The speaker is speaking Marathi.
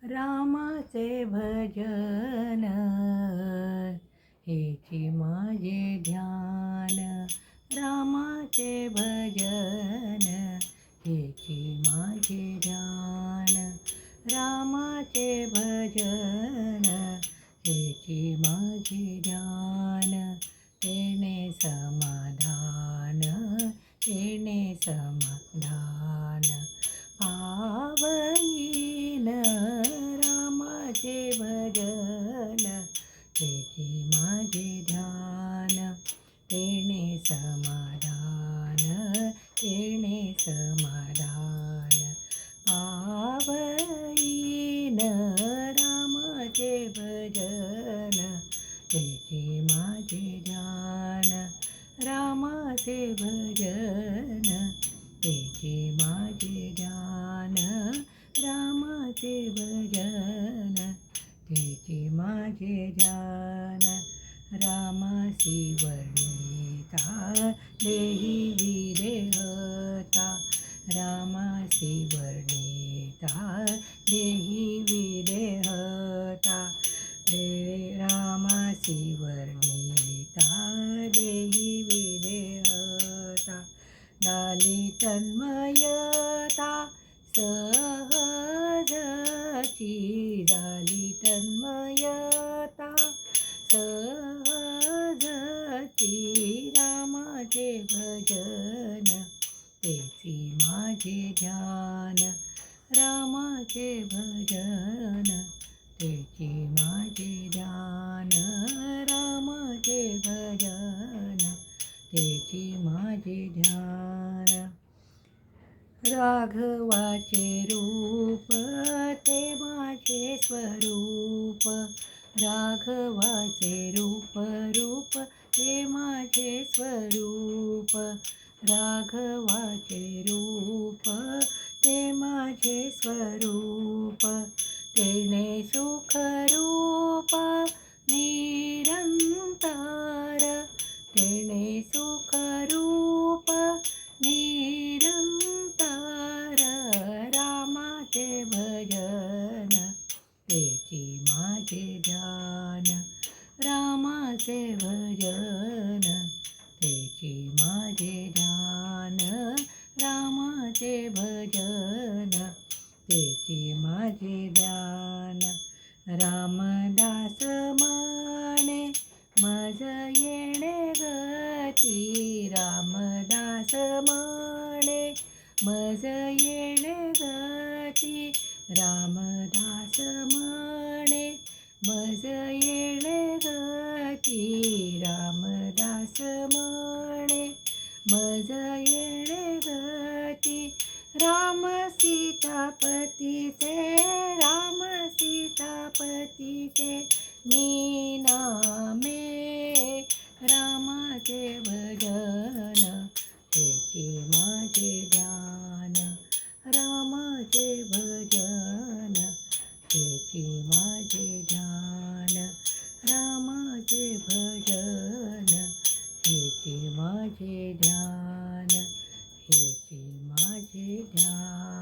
रामाचे भजन हेची माझे ध्यान. रामाचे भजन हेची माझे ध्यान. रामाचे भजन हेची माझे ध्यान. तेने समाधान, तेने समाधान पावईन. रामाचे भजन तेची माझे ध्यान. तेने समाधान, तेने समाधान पावईन. रामाचे भजन तेची माझे ध्यान. रामाचे भजन तेची माझे ध्यान. रामाचे भजन तेची माझे ध्यान. रामासी वर्णिता देही विदेहता. रामासी वर्णिता देही विदेहता. रामासी वर्णिता देही विदेहता. झाली तन्मयता सहजची. झाली तन्मयता सहजची. रामाचे भजन तेची माझे ध्यान. रामाचे भजन तेची माझे ध्यान. रामाचे भजन तेची माझे ध्यान. राघवाचे रूप ते माझे स्वरूप. राघवाचे रूप रूप ते माझे स्वरूप. राघवाचे रूप ते माझे स्वरूप. तेने सुखरूप निरंतर. तेने सुखरूप निरंतर. रामाचे भजन तेची माझे ध्यान. रामाचे भजन तेची माझे ध्यान. रामाचे भजन तेची माझे ध्यान. रामदास म्हणे मज येणे गती. रामदास म्हणे मज येणे गती. रामदास म्हणे मज येणे गती. रामदास म्हणे मज येणे गती. राम सीतापतीचे, राम सीतापतीचे मी नामे. रामाचे भजन तेची माझे ध्यान. रामाचे भजन तेची माझे ध्यान. रामाचे भजन हेची माझे ध्यान. हेची माझे ध्यान.